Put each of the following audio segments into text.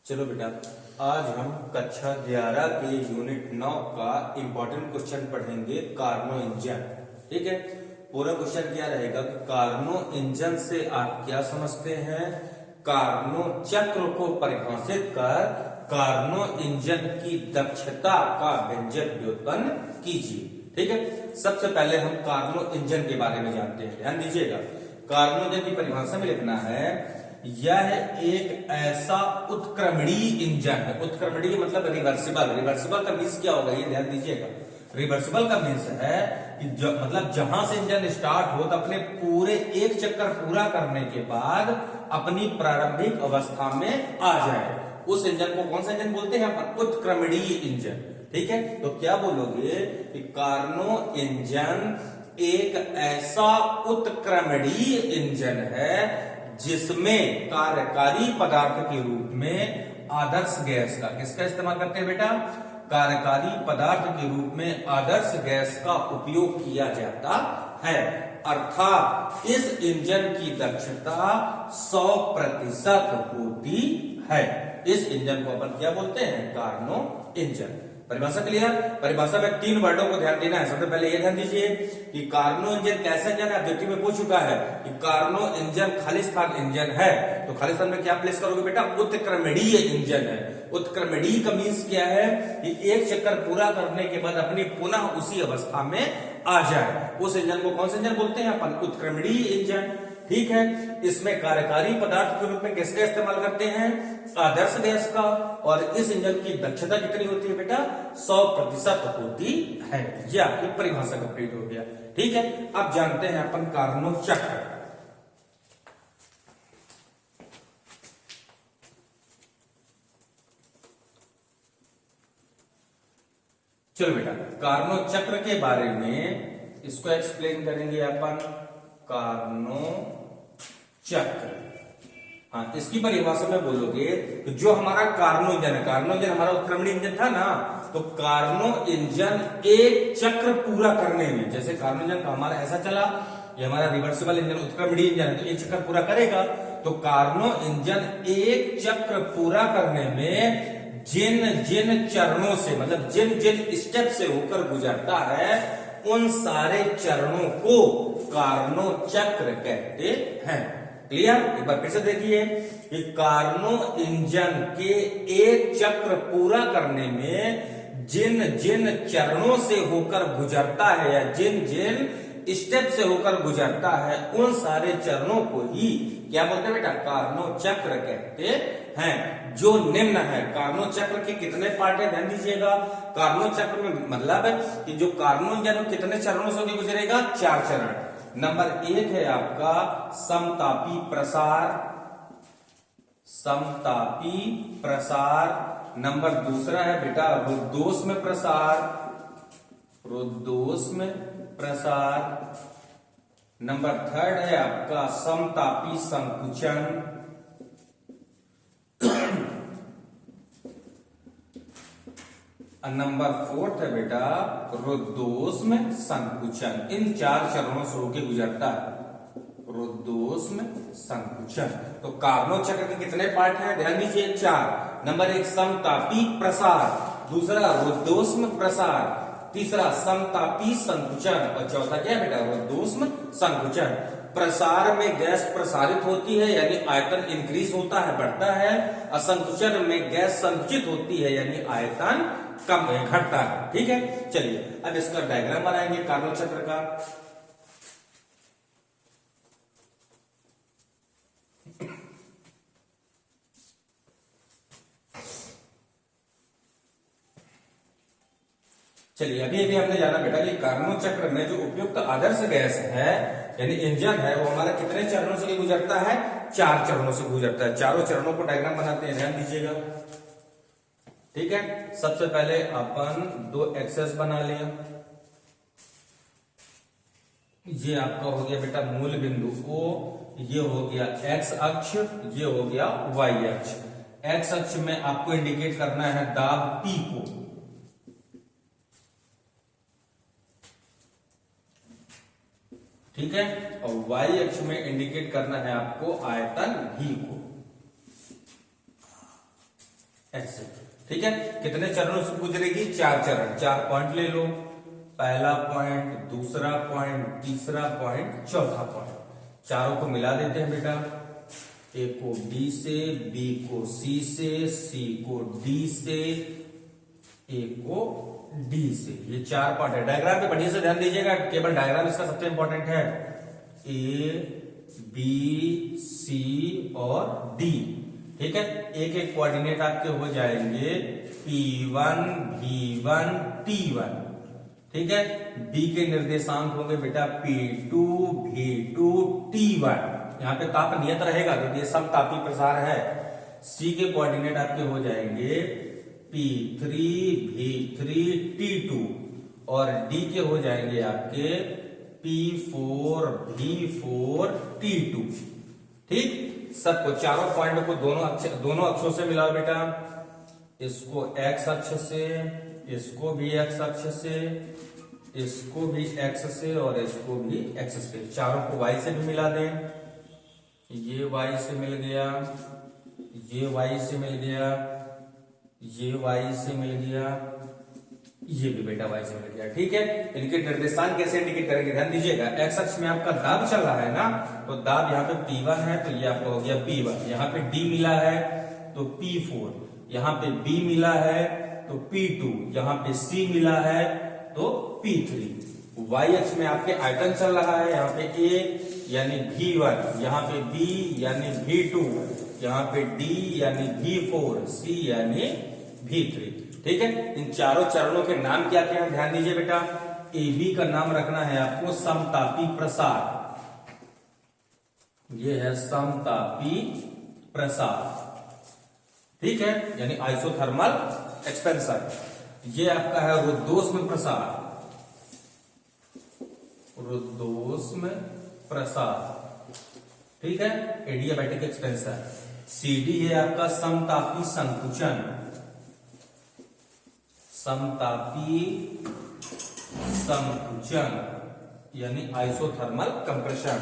चलो बेटा, आज हम कक्षा 11 के यूनिट 9 का इंपॉर्टेंट क्वेश्चन पढ़ेंगे कार्नो इंजन। ठीक है, पूरा क्वेश्चन क्या रहेगा कि कार्नो इंजन से आप क्या समझते हैं, कार्नो चक्र को परिभाषित कर कार्नो इंजन की दक्षता का व्यंजक व्युत्पन्न कीजिए। ठीक है, सबसे पहले हम कार्नो इंजन के बारे में जानते हैं। ध्यान दीजिएगा, कार्नो इंजन की परिभाषा में लिखना है यह एक ऐसा उत्क्रमणीय इंजन है। उत्क्रमणीय मतलब रिवर्सिबल। रिवर्सिबल का मीन्स क्या होगा, ये ध्यान दीजिएगा। रिवर्सिबल का मीन्स है कि मतलब जहां से इंजन स्टार्ट हो तो अपने पूरे एक चक्कर पूरा करने के बाद अपनी प्रारंभिक अवस्था में आ जाए, उस इंजन को कौन सा इंजन बोलते हैं अपन? उत्क्रमणीय इंजन। ठीक है, तो क्या बोलोगे कि कार्नो इंजन एक ऐसा उत्क्रमणीय इंजन है जिसमें कार्यकारी पदार्थ के रूप में आदर्श गैस का, किसका इस्तेमाल करते हैं बेटा? कार्यकारी पदार्थ के रूप में आदर्श गैस का उपयोग किया जाता है। अर्थात इस इंजन की दक्षता 100% होती है। इस इंजन को अपन क्या बोलते हैं? Carnot engine. परिभाषा क्लियर? परिभाषा में 3 वर्डों को ध्यान देना है। सबसे पहले ये ध्यान दीजिए कि कार्नो इंजन कैसा इंजन है। ऑब्जेक्टिव में पूछ चुका है कि कार्नो इंजन खालिस्तान इंजन है, तो खालिस्तान में क्या प्लेस करोगे बेटा? उत्क्रमणीय इंजन है। उत्क्रमणीय का मीन्स क्या है कि एक चक्कर पूरा करने के बाद अपनी पुनः उसी अवस्था में आ जाए, उस इंजन को कौन सा इंजन बोलते हैं अपन? उत्क्रमणीय इंजन। ठीक है, इसमें कार्यकारी पदार्थ के रूप में किसका इस्तेमाल करते हैं? आदर्श गैस का। और इस इंजन की दक्षता कितनी होती है बेटा? 100% होती है। ये आपकी परिभाषा कंप्लीट हो गया। ठीक है, अब जानते हैं अपन कार्नो चक्र। चलो बेटा, कार्नो चक्र के बारे में इसको एक्सप्लेन करेंगे अपन। कार्नो चक्र, हाँ, इसकी परिभाषा में बोलोगे तो जो हमारा कार्नो इंजन है, कार्नो इंजन हमारा उत्क्रमणीय इंजन था ना, तो कार्नो इंजन एक चक्र पूरा करने में, जैसे कार्नो इंजन का हमारा ऐसा चला, ये हमारा रिवर्सिबल इंजन उत्क्रमणीय इंजन है तो एक चक्कर पूरा करेगा, तो कार्नो इंजन एक चक्र पूरा करने में जिन जिन चरणों से, मतलब जिन जिन स्टेप से होकर गुजरता है, उन सारे चरणों को कार्नो चक्र कहते हैं। क्लियर? एक बार फिर से देखिए कि कार्नो इंजन के एक चक्र पूरा करने में जिन जिन चरणों से होकर गुजरता है या जिन जिन स्टेप से होकर गुजरता है, उन सारे चरणों को ही क्या बोलते हैं बेटा? कार्नो चक्र कहते हैं। जो निम्न है, कार्नो चक्र के कितने पार्ट है ध्यान दीजिएगा। कार्नो चक्र में मतलब है कि जो कार्नो इंजन कितने चरणों से होकर गुजरेगा? 4 चरण। नंबर 1 है आपका समतापी प्रसार, समतापी प्रसार। नंबर 2 है बेटा रुद्धोष में प्रसार, रुद्धोष में प्रसार। नंबर 3 है आपका समतापी संकुचन। नंबर 4 है बेटा रुद्धोष में संकुचन। इन 4 चरणों से होकर गुजरता है, रुद्धोष में संकुचन। तो कार्नो चक्र के कितने पार्ट हैं ध्यान दीजिए? 4। नंबर 1 समतापी प्रसार, दूसरा रुद्धोष में प्रसार, तीसरा समतापी संकुचन, और चौथा क्या है बेटा? रुद्धोष में संकुचन। प्रसार में गैस प्रसारित होती है यानी आयतन इंक्रीज होता है, बढ़ता है, और संकुचन में गैस संकुचित होती है यानी आयतन कम घटता है। ठीक है, चलिए अब इसका डायग्राम बनाएंगे कार्नो चक्र का। चलिए अभी अभी हमने जाना बेटा कि कार्नो चक्र में जो उपयुक्त आदर्श गैस है यानी इंजन है, वो हमारा कितने चरणों से गुजरता है? 4 चरणों से गुजरता है। चारों चरणों को डायग्राम बनाते हैं, ध्यान दीजिएगा। ठीक है, सबसे पहले अपन 2 एक्सेस बना लिया। ये आपका हो गया बेटा मूल बिंदु O, ये हो गया एक्स अक्ष, ये हो गया वाई अक्ष। एक्स अक्ष में आपको इंडिकेट करना है दाब P को, ठीक है, और वाई अक्ष में इंडिकेट करना है आपको आयतन V को। ऐसे। ठीक है, कितने चरणों से गुजरेगी? 4 चरण। 4 पॉइंट ले लो, पहला पॉइंट, दूसरा पॉइंट, तीसरा पॉइंट, चौथा पॉइंट। चारों को मिला देते हैं बेटा। ए को बी से, बी को सी से, सी को डी से, ए को डी से। ये 4 पार्ट है। डायग्राम पे बढ़िया से ध्यान दीजिएगा, केवल डायग्राम इसका सबसे इंपॉर्टेंट है। ए बी सी और डी। ठीक है, एक एक कोऑर्डिनेट आपके हो जाएंगे P1 V1 T1। ठीक है, बी के निर्देशांक होंगे बेटा P2 V2 T1। यहां पे ताप नियत रहेगा क्योंकि ये समतापी प्रसार है। सी के कोऑर्डिनेट आपके हो जाएंगे P3 V3 T2 और डी के हो जाएंगे आपके P4 V4 T2। ठीक, सबको चारों पॉइंट को दोनों अक्षों से मिलाओ बेटा। इसको x अक्ष से, इसको भी x अक्ष से, इसको भी x से और इसको भी x से। चारों को y से भी मिला दें। ये y से मिल गया, ये y से मिल गया, ये y से मिल गया, ये भी बेटा y से मिल गया। ठीक है, इनके निर्देशांक कैसे इंडिकेट करेंगे ध्यान दीजिएगा। x अक्ष में आपका दाब चल रहा है ना, तो दाब यहाँ पे P1 है तो ये आपका हो गया P1। यहाँ पे D मिला है तो P4, यहाँ पे B मिला है तो P2, यहाँ पे C मिला है तो P3। y अक्ष में आपके आयतन चल रहा है, यहाँ पे A यानी V1, यहाँ पे B यानी V2, यहाँ पे D यानी V4, C यानी V3। ठीक है, इन चारों चरणों के नाम क्या क्या है ध्यान दीजिए बेटा। ए बी का नाम रखना है आपको समतापी प्रसार। ये है समतापी प्रसार। ठीक है, यानी आइसोथर्मल एक्सपेंशन। ये आपका है रुद्धोष्म प्रसार, रुद्धोष्म प्रसार। ठीक है, एडियाबैटिक एक्सपेंशन। सीडी है आपका समतापी संकुचन, समतापी संकुचन यानी आइसोथर्मल कंप्रेशन।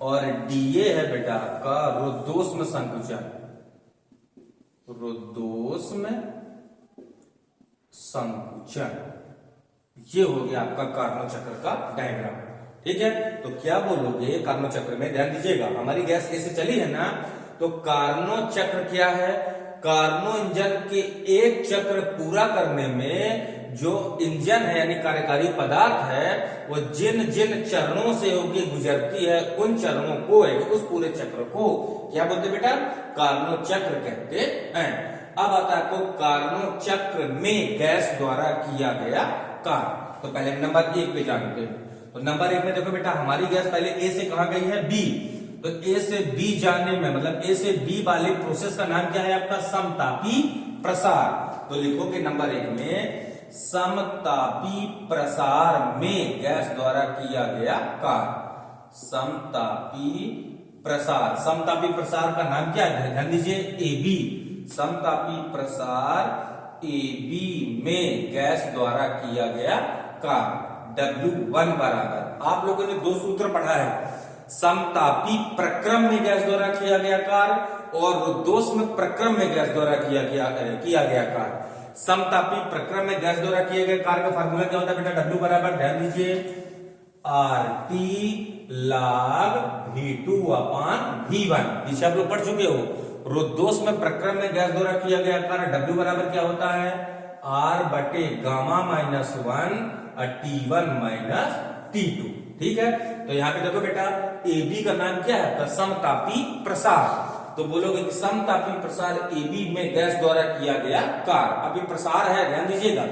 और डीए है बेटा आपका रुद्धोष्म संकुचन, रुद्धोष्म संकुचन। ये हो गया आपका कार्नो चक्र का डायग्राम। ठीक है, तो क्या बोलोगे कार्नो चक्र में? ध्यान दीजिएगा, हमारी गैस ऐसे चली है ना, तो कार्नो चक्र क्या है? कार्नो इंजन के एक चक्र पूरा करने में जो इंजन है यानी कार्यकारी पदार्थ है, वो जिन जिन चरणों से होकर गुजरती है उन चरणों को, उस पूरे चक्र को क्या बोलते बेटा? कार्नो चक्र कहते हैं। अब आता है आपको कार्नो चक्र में गैस द्वारा किया गया कार्य। तो पहले नंबर 1 पे जानते हैं। तो नंबर 1 में देखो बेटा, हमारी गैस पहले ए से कहां गई है? बी। तो ए से बी जाने में, मतलब ए से बी वाले प्रोसेस का नाम क्या है आपका? समतापी प्रसार। तो लिखोगे नंबर 1 में समतापी प्रसार में गैस द्वारा किया गया कार्य। समतापी प्रसार, समतापी प्रसार का नाम क्या है? ध्यान दीजिए, एबी। समतापी प्रसार एबी में गैस द्वारा किया गया कार्य। W1 बराबर, आप लोगों ने 2 सूत्र पढ़ा है, समतापी प्रक्रम में गैस द्वारा किया गया कार्य और रुद्धोष्म प्रक्रम में गैस द्वारा किया गया कार्य। समतापी प्रक्रम में गैस द्वारा किए गए कार्य का फार्मूला क्या होता है बेटा? W बराबर, ध्यान दीजिए, RT log V2 अपान V1। पीछे आप लोग पढ़ चुके हो। रुद्धोष्म प्रक्रम में गैस द्वारा किया गया कार्य W बराबर क्या होता है? R बटे gamma minus 1 T1 minus T2। ठीक है, तो यहाँ पे देखो बेटा, AB का नाम क्या है? समतापी प्रसार। तो बोलोगे कि समतापी प्रसार AB में गैस द्वारा किया गया कार्य। अभी प्रसार है, ध्यान दीजिएगा,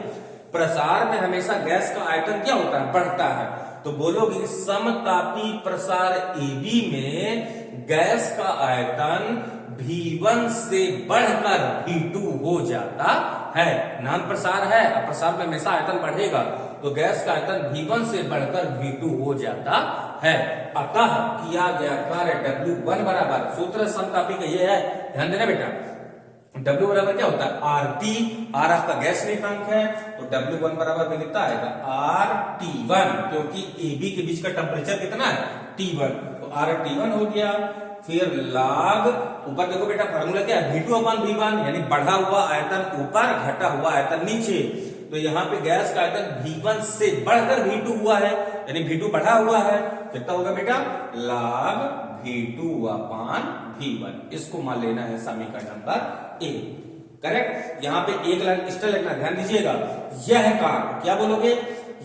प्रसार में हमेशा गैस का आयतन क्या होता है? बढ़ता है। तो बोलोगे कि समतापी प्रसार AB में गैस का आयतन V1 से बढ़कर V2 हो जाता है। नाम प्रसार है, अब प्रसार में हमेशा आयतन बढ़ेगा, तो गैस का आयतन V1 से बढ़कर V2 हो जाता है। अतः किया गया कार्य W1 बराबर, सूत्र समतापी का ये है, ध्यान देना बेटा। W बराबर क्या होता है? RT, R आपका गैस निर्देशांक है, तो W1 बराबर में कितना आएगा? RT1, क्योंकि AB के बीच का टेम्परेचर कितना है? T1, तो RT1 हो गया। फिर log, ऊपर देखो बेटा फार्मूला क्या है, V2 अपान V1, यानी बढ़ा हुआ आयतन ऊपर घटा हुआ आयतन नीचे। तो यहाँ पे गैस का आयतन V1 से बढ़कर V2 हुआ है, यानी V2 बढ़ा हुआ है। कितना होगा बेटा, log V2 अपान V1। इसको मान लेना है समीकरण नंबर ए। करेक्ट। यहाँ पे एक लाइन एक्स्ट्रा लिखना, ध्यान दीजिएगा। यह कार्य, क्या बोलोगे,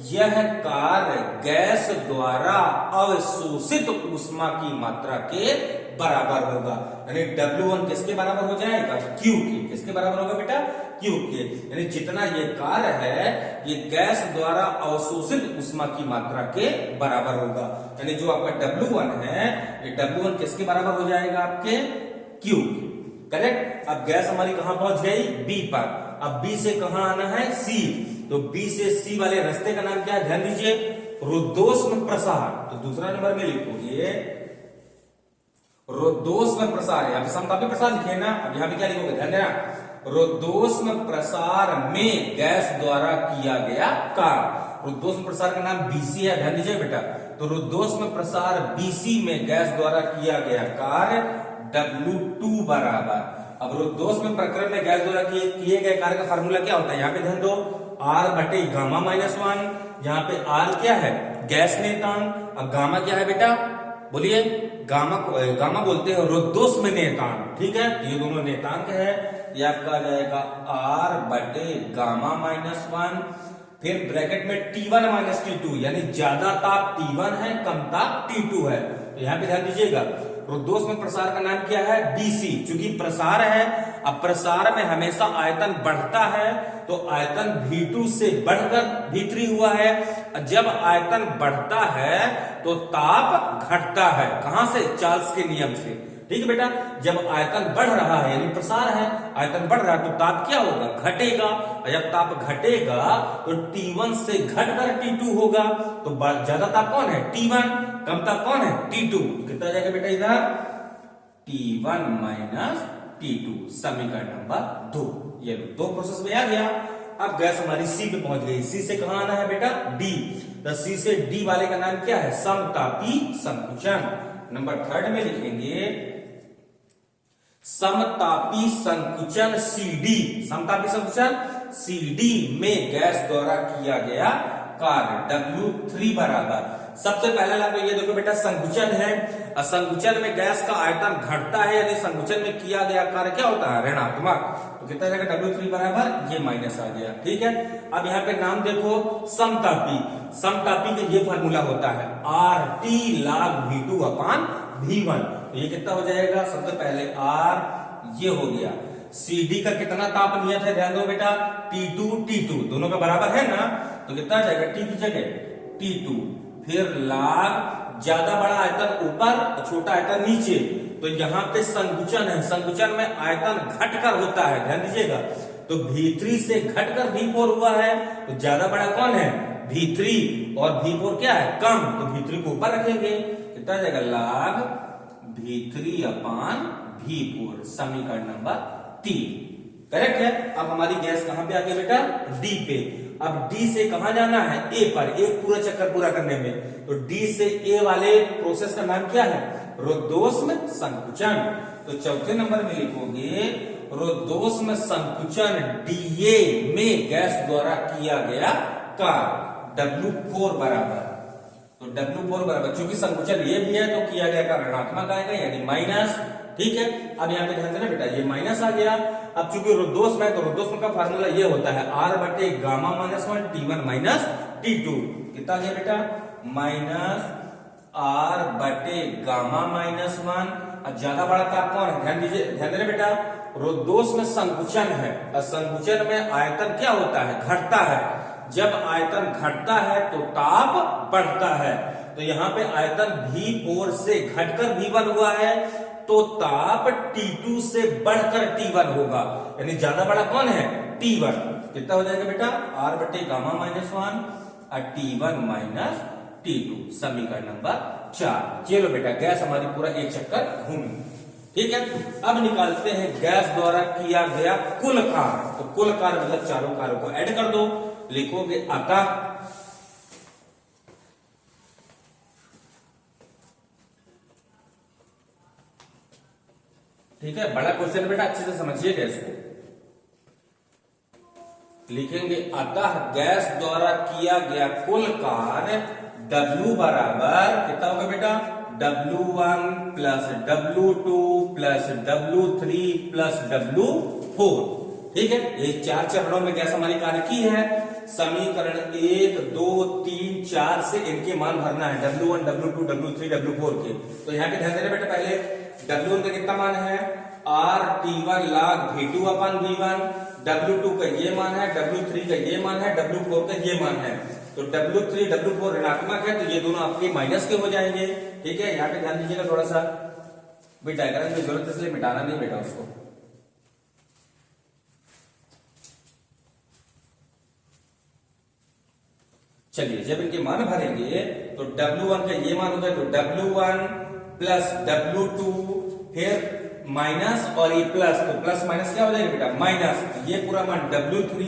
यह कार्य गैस द्वारा अवशोषित ऊष्मा की मात्रा के बराबर होगा, यानी W1 किसके बराबर हो जाएगा, Q के। किसके बराबर होगा बेटा, Q के। यानी जितना ये कार्य है ये गैस द्वारा अवशोषित ऊष्मा की मात्रा के बराबर होगा, यानी जो आपका W1 है ये W1 किसके बराबर हो जाएगा, आपके Q के। करेक्ट। अब गैस हमारी कहां पहुंच गई, B पर। अब B से कहां आना है, C। तो B से C वाले रास्ते का नाम क्या है, ध्यान दीजिए, रुद्धोष्म प्रसार। तो दूसरा नंबर में लिखोगे रुद्धोष्म प्रसार, यहाँ पे समतापी प्रसार लिखे ना। अब यहाँ पे क्या लिखोगे, ध्यान देना, रुद्धोष्म प्रसार में गैस द्वारा किया गया कार्य। रुद्धोष्म प्रसार का नाम BC है, ध्यान दीजिए बेटा। तो रुद्धोष्म प्रसार BC में गैस द्वारा किया गया कार्य W2 बराबर। अब रुद्धोष्म प्रकरण में गैस द्वारा किए गए कार्य का फार्मूला क्या होता है, यहाँ पे ध्यान दो, R बटे गामा माइनस 1। यहाँ पे R क्या है, गैस नेतांक। अब गामा क्या है बेटा, बोलिए, गामा बोलते हैं रुद्धोष्म नेतांक। ठीक है, ये दोनों नेतांक है। ये आपका आ जाएगा R बटे गामा माइनस 1, फिर ब्रैकेट में T1 माइनस T2, यानी ज्यादा ताप T1 है, कम ताप T2 है। तो यहाँ पे ध्यान दीजिएगा, रुद्धोष्म प्रसार का नाम क्या है, BC। चूंकि प्रसार है, अब प्रसार में हमेशा आयतन बढ़ता है, तो आयतन V2 से बढ़कर V3 हुआ है। जब आयतन बढ़ता है तो ताप घटता है, कहां से, चार्ल्स के नियम से। ठीक है बेटा, जब आयतन बढ़ रहा है यानी प्रसार है, आयतन बढ़ रहा है तो ताप क्या होगा, घटेगा। और जब ताप घटेगा तो T1 से घटकर T2 होगा। तो ज्यादा ताप कौन है, T1, कम ताप कौन है, T2। कितना आ जाएगा बेटा इधर, T1 माइनस T2, समीकरण नंबर 2। ये दो प्रोसेस में आ गया। अब गैस हमारी C पे पहुंच गई। C से कहां आना है बेटा, D। तो C से D वाले का नाम क्या है, समतापी संकुचन। नंबर 3 में लिखेंगे समतापी संकुचन CD। समतापी संकुचन CD में गैस द्वारा किया गया कार्य W3 बराबर। सबसे पहला लाभ ये देखो बेटा, संकुचन है। संकुचन में गैस का आयतन घटता है, यानी संकुचन में किया गया कार्य क्या होता है, ऋणात्मक। तो कितना जाएगा, W3 बराबर, ये माइनस आ गया। ठीक है, अब यहाँ पे नाम देखो, समतापी। समतापी का ये फार्मूला होता है RT log V2 अपान V1। तो ये कितना हो जाएगा, सबसे पहले R ये हो गया। CD का कितना ताप नियत है, ध्यान दो बेटा, T2 दोनों का बराबर है ना। तो कितना आ जाएगा, T की जगह T2, फिर log ज्यादा बड़ा आयतन ऊपर, छोटा आयतन नीचे। तो यहाँ पे संकुचन है, संकुचन में आयतन घटकर होता है, ध्यान दीजिएगा। तो V3 से घटकर V4 हुआ है, तो ज्यादा बड़ा कौन है, V3, और V4 क्या है, कम। तो V3 को ऊपर रखेंगे, कितना आ जाएगा, log V3 अपान V4, समीकरण नंबर 3। करेक्ट है। अब हमारी गैस कहां पे आ गई बेटा, D पे। अब D से कहां जाना है, A पर, एक पूरा चक्कर पूरा करने में। तो D से A वाले प्रोसेस का नाम क्या है, रुद्धोष्म संकुचन। तो चौथे नंबर में लिखोगे रुद्धोष्म संकुचन DA में गैस द्वारा किया गया कार्य W4 बराबर। तो W4 बराबर, चूंकि संकुचन ये भी है तो किया गया कार्य ऋणात्मक आएगा, यानी माइनस। ठीक है, अब यहाँ पे ध्यान देना बेटा, ये माइनस आ गया। अब चूंकि रुद्धोष्म है तो रुद्धोष्म का फार्मूला ये होता है R बटे gamma minus 1 T1 minus T2। कितना गया बेटा, माइनस R बटे गामा माइनस 1। अब ज्यादा बड़ा ताप कौन है, ध्यान दीजिए, ध्यान देना बेटा, रुद्धोष्म संकुचन है। और संकुचन में आयतन क्या होता है, घटता है। जब आयतन घटता है तो ताप बढ़ता है। तो यहाँ पे आयतन V4 से घटकर V1 हुआ है, तो ताप T2 से बढ़कर T1 होगा, यानी ज्यादा बड़ा कौन है, T1। कितना हो जाएगा बेटा, R बटे गामा माइनस 1 और T1 माइनस T2, समीकरण नंबर 4। चलो बेटा, गैस हमारी पूरा एक चक्कर घूमी। ठीक है, अब निकालते हैं गैस द्वारा किया गया कुल कार्य। तो कुल कार्य मतलब चारों कार्यों को ऐड कर दो। लिखोगे अतः ठीक है, बड़ा क्वेश्चन बेटा, अच्छे से समझिएगा इसको। लिखेंगे अतः गैस द्वारा किया गया कुल कार्य W बराबर कितना होगा बेटा, W1 plus W2 plus W3 plus W4। ठीक है, ये 4 चरणों में गैस हमारी कार्य की है। समीकरण 1, 2, 3, 4 से इनके मान भरना है, W1, W2, W3, W4 के। तो यहाँ पे ध्यान देना बेटा, पहले W1 का कितना मान है, RT1 log V2 अपन V1, W2 का ये मान है, W3 का ये मान है, W4 का ये मान है। तो W3 W4 ऋणात्मक है, तो ये दोनों आपके माइनस के हो जाएंगे। ठीक है, यहाँ पे ध्यान दीजिएगा थोड़ा सा, भाई डायग्राम की जरूरत है इसलिए मिटाना नहीं बेटा उसको। चलिए, जब इनके मान भरेंगे तो W1 का ये मान होगा, तो W1 प्लस W2 फिर माइनस और ये प्लस, तो प्लस माइनस क्या हो जाएगा बेटा, माइनस। ये पूरा मान W3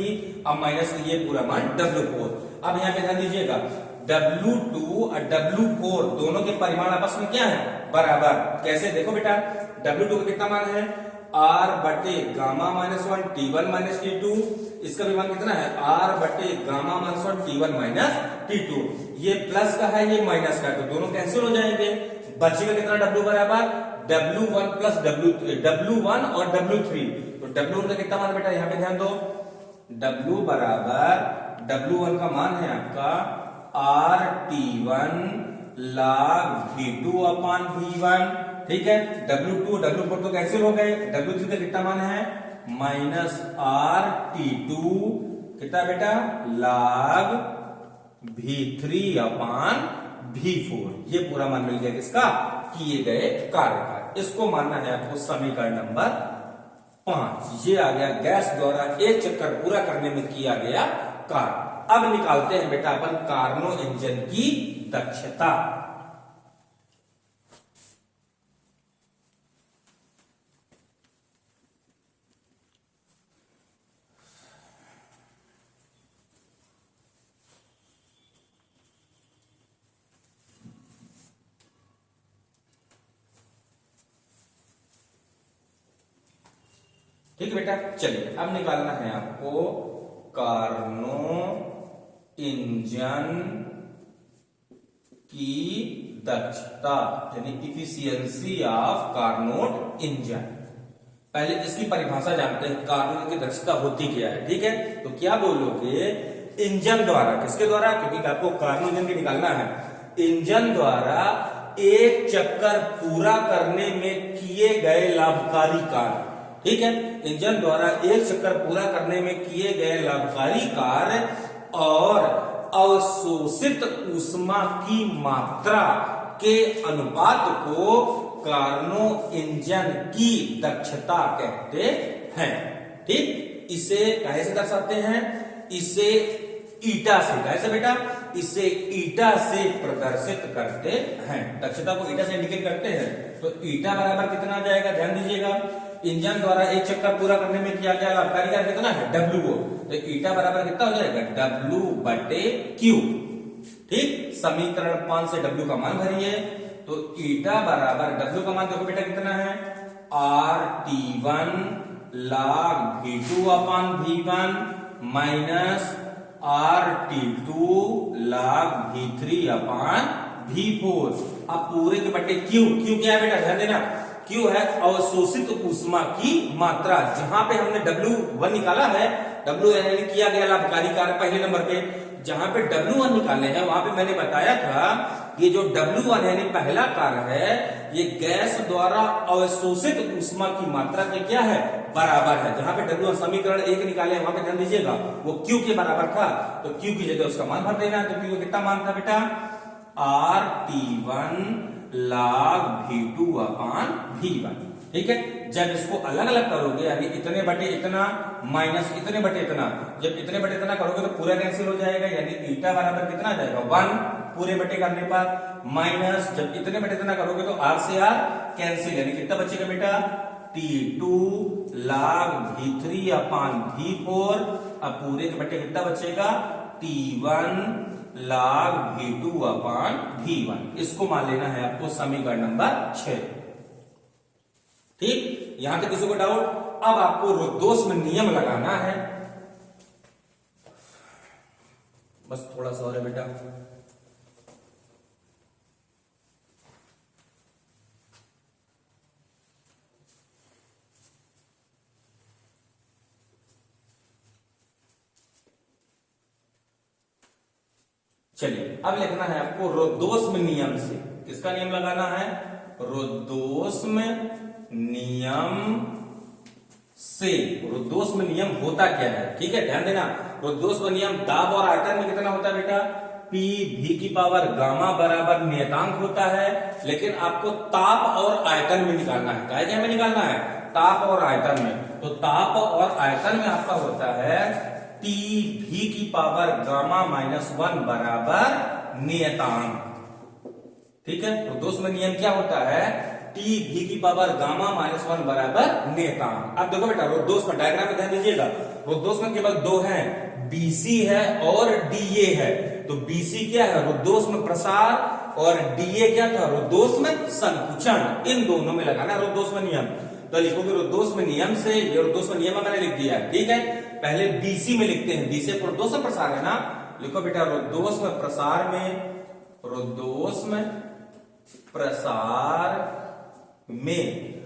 और माइनस ये पूरा मान W4। अब यहाँ पे ध्यान दीजिएगा, W2 और W4 दोनों के परिमाण आपस में क्या है, बराबर। कैसे, देखो बेटा, W2 का कितना मान है, R बटे gamma minus 1 T1 minus T2। इसका भी मान कितना है, R बटे gamma minus 1 T1 minus T2। ये प्लस का है, ये माइनस का है, तो दोनों कैंसिल हो जाएंगे। बचेगा कितना, W बराबर W1 प्लस W1 और W3। तो W1 का कितना मान बेटा, यहाँ पे ध्यान दो, W बराबर W1 का मान है आपका RT1 log V2 अपान V1। ठीक है, W2 W4 तो कैंसिल हो गए। W3 का कितना मान है, माइनस RT2 कितना बेटा, log V3 अपान V4। ये पूरा मान मिल गया किसका, किए गए कार्य का। इसको मानना है आपको समीकरण नंबर 5। ये आ गया गैस द्वारा एक चक्कर पूरा करने में किया गया कार्य। अब निकालते हैं बेटा अपन कार्नो इंजन की दक्षता। ठीक है बेटा, चलिए अब निकालना है आपको कार्नो इंजन की दक्षता, यानी इफिशियंसी ऑफ कार्नोट इंजन। पहले इसकी परिभाषा जानते हैं, कार्नोट की दक्षता होती क्या है। ठीक है, तो क्या बोलोगे, इंजन द्वारा, किसके द्वारा, क्योंकि आपको कार्नो इंजन की निकालना है, इंजन द्वारा एक चक्कर पूरा करने में किए गए लाभकारी कार्य। ठीक है, इंजन द्वारा एक चक्कर पूरा करने में किए गए लाभकारी कार्य और अवशोषित ऊष्मा की मात्रा के अनुपात को कार्नो इंजन की दक्षता कहते हैं। ठीक, इसे कैसे दर्शाते हैं, इसे ईटा से, कैसे बेटा, इसे ईटा से प्रदर्शित करते हैं। दक्षता को ईटा से इंडिकेट करते हैं। तो ईटा बराबर कितना आ जाएगा, ध्यान दीजिएगा, इंजन द्वारा एक चक्कर पूरा करने में किया गया लाभकारी कार्य कितना है, W। तो ईटा बराबर कितना हो जाएगा, W बटे Q। ठीक, समीकरण 5 से W का मान भरिए। तो ईटा बराबर W का मान देखो बेटा कितना है, RT1 log V2 अपान V1 minus RT2 log V3 अपान V4। अब पूरे के बटे Q, Q क्या है बेटा, ध्यान देना, Q है अवशोषित ऊष्मा की मात्रा। जहां पे हमने W1 निकाला है, W यानी किया गया लाभकारी कार्य पहले नंबर पे, जहां पे W1 निकाले हैं वहां पे मैंने बताया था ये जो W1 यानी पहला कार्य है, ये गैस द्वारा अवशोषित ऊष्मा की मात्रा के क्या है, बराबर है। जहां पे W1 समीकरण 1 निकाले वहां पे ध्यान दीजिएगा वो Q के बराबर था, तो Q की जगह उसका मान भर देना। तो Q कितना मान था बेटा, RT1 log V2 अपान V1। ठीक है, जब इसको अलग अलग करोगे, यानी इतने बटे इतना माइनस इतने बटे इतना, जब इतने बटे इतना करोगे तो पूरा कैंसिल हो जाएगा, यानी ईटा बराबर कितना आ जाएगा, 1 पूरे बटे करने पर, माइनस जब इतने बटे इतना करोगे तो R से R कैंसिल, यानी कितना बचेगा बेटा, T2 log V3 अपान V4। अब पूरे के बटे कितना बचेगा, T1 log V2 अपान V1। इसको मान लेना है आपको समीकरण नंबर 6। ठीक, यहां तक किसी को डाउट? अब आपको रुद्धोष्म नियम लगाना है, बस थोड़ा सा और है बेटा। चलिए अब लिखना है आपको रुद्धोष्म नियम से। किसका नियम लगाना है? रुद्धोष्म नियम से। रुद्धोष्म नियम होता क्या है? ठीक है, ध्यान देना। रुद्धोष्म नियम दाब और आयतन में कितना होता है बेटा? P v की पावर गामा बराबर नियतांक होता है, लेकिन आपको ताप और आयतन में निकालना है। क्या में निकालना है? ताप और आयतन में। तो ताप और आयतन में आपका होता है T v की पावर गामा -1 बराबर नियतांक। ठीक है, रुद्धोष्म नियम क्या होता है? T v की पावर गामा -1 बराबर नियतांक। अब देखो बेटा, रुद्धोष्म डायग्राम में ध्यान दीजिएगा। रुद्धोष्म केवल दो हैं, BC है और DA है। तो BC क्या है? रुद्धोष्म प्रसार, और DA क्या था? रुद्धोष्म संकुचन। इन दोनों में लगाना है रुद्धोष्म नियम। तो लिखोगे रुद्धोष्म नियम से, ये रुद्धोष्म नियम मैंने लिख दिया है। ठीक है, पहले BC में लिखते हैं। BC रुद्धोष्म प्रसार है ना, लिखो बेटा रुद्धोष्म प्रसार में, रुद्धोष्म प्रसार में।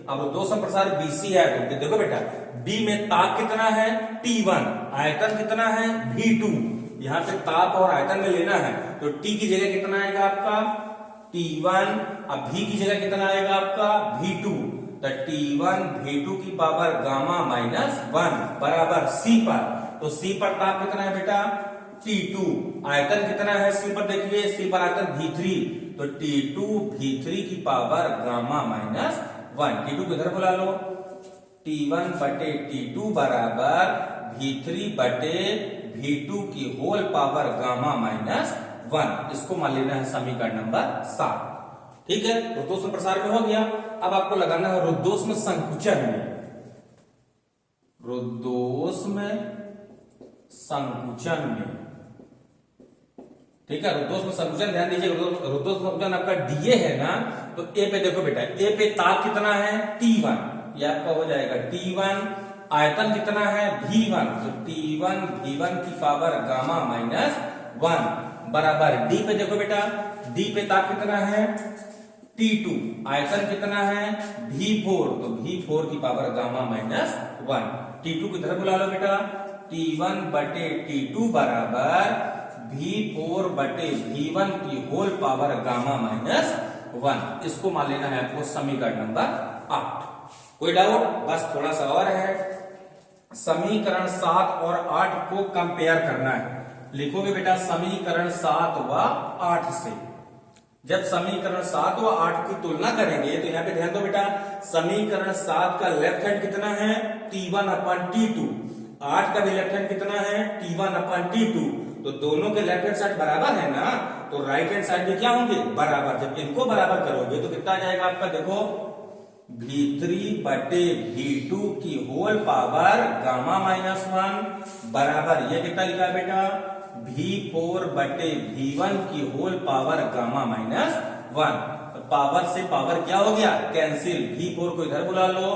अब रुद्धोष्म प्रसार BC है, तो देखो बेटा B में ताप कितना है? T1, आयतन कितना है? V2। यहां पे ताप और आयतन में लेना है, तो T की जगह कितना आएगा आपका? T1। अब V की जगह कितना आएगा आपका? V2। तो T1 V2 की पावर गामा -1 बराबर C पर। तो C पर ताप कितना है बेटा? T2। आयतन कितना है C पर? देखिए C पर आयतन V3, तो T2 V3 की पावर गामा -1। T2 किधर बुला लो? T1 बटे T2 बराबर V3 बटे V2 की होल पावर गामा -1। इसको मान लेना है समीकरण नंबर 7। ठीक है, रुद्धोष्म प्रसार में हो गया। अब आपको लगाना है रुद्धोष्म संकुचन में। रुद्धोष्म संकुचन में, ठीक है, रुद्धोष्म संकुचन ध्यान दीजिए। रुद्धोष्म संकुचन आपका DA है ना, तो A पे देखो बेटा, A पे ताप कितना है? T1। ये आपका हो जाएगा T1। आयतन कितना है? V1, तो T1 V1 की पावर गामा -1 बराबर D पे देखो बेटा, D पे ताप कितना है? T2। आयतन कितना है? V4, तो V4 की पावर गामा -1। T2 किधर बुला लो बेटा? T1 बटे T2 बराबर V4 बटे V1 की होल पावर गामा -1। इसको मान लेना है आपको समीकरण नंबर 8। कोई डाउट? बस थोड़ा सा और है। समीकरण 7 और 8 को कंपेयर करना है। लिखोगे बेटा समीकरण 7 व 8 से। जब समीकरण 7 व 8 की तुलना करेंगे तो यहां पे ध्यान दो बेटा, समीकरण 7 का लेफ्ट हैंड कितना है? T1 अपन T2। 8 का भी लेफ्ट हैंड कितना है? T1 अपन T2। तो दोनों के लेफ्ट हैंड साइड बराबर है ना, तो राइट हैंड साइड में क्या होंगे? बराबर। जब इनको बराबर करोगे तो कितना आ जाएगा आपका? देखो V3 बटे V2 की होल पावर गामा -1 बराबर, ये कितना लिखा है बेटा? V4 बटे V1 की होल पावर गामा -1। तो पावर से पावर क्या हो गया? कैंसिल। V4 को इधर बुला लो,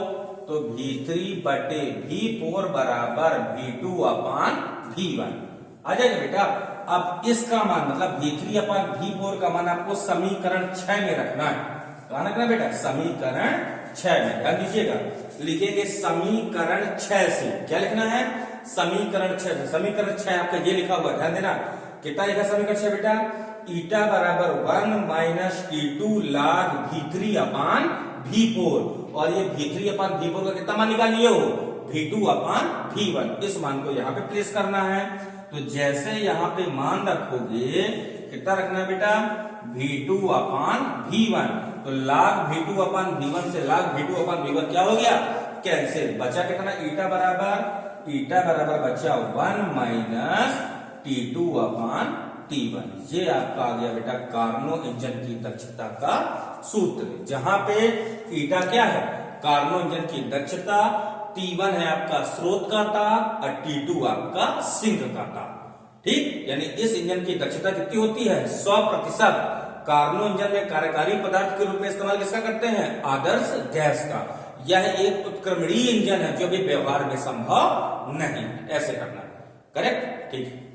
तो V3 बटे V4 बराबर V2 अपान V1 आ जाएगा बेटा। अब इसका मान मतलब V3 अपान V4 का मान आपको समीकरण 6 में रखना है। कहां रखना बेटा? समीकरण 6 में। ध्यान दीजिएगा, लिखेंगे समीकरण 6 से। क्या लिखना है? समीकरण 6 से। समीकरण 6 आपका ये लिखा हुआ, ध्यान देना। कितना लिखा समीकरण 6 बेटा? ईटा बराबर 1 - T2 log V3 अपान V4। और ये V3 अपान V4 का कितना मान निकालिए हो? V2 अपान V1। इस मान को यहाँ पे प्लेस करना है। तो जैसे यहाँ पे मान रखोगे, कितना रखना है बेटा? V2 अपान V1। तो log V2 अपान V1 से log V2 अपान V1 क्या हो गया? कैंसिल। बचा कितना? ईटा बराबर बचा 1 - T2 अपान T1। ये आपका आ गया बेटा कार्नो इंजन की दक्षता का सूत्र, जहां पे ईटा क्या है? कार्नो इंजन की दक्षता, T1 है आपका स्रोत का ताप और T2 आपका सिंक का ताप। ठीक, यानी इस इंजन की दक्षता कितनी होती है? 100%। कार्नो इंजन में कार्यकारी पदार्थ के रूप में इस्तेमाल किसका करते हैं? आदर्श गैस का। यह एक उत्क्रमणीय इंजन है जो भी व्यवहार में संभव नहीं है। ऐसे करना, करेक्ट, ठीक है।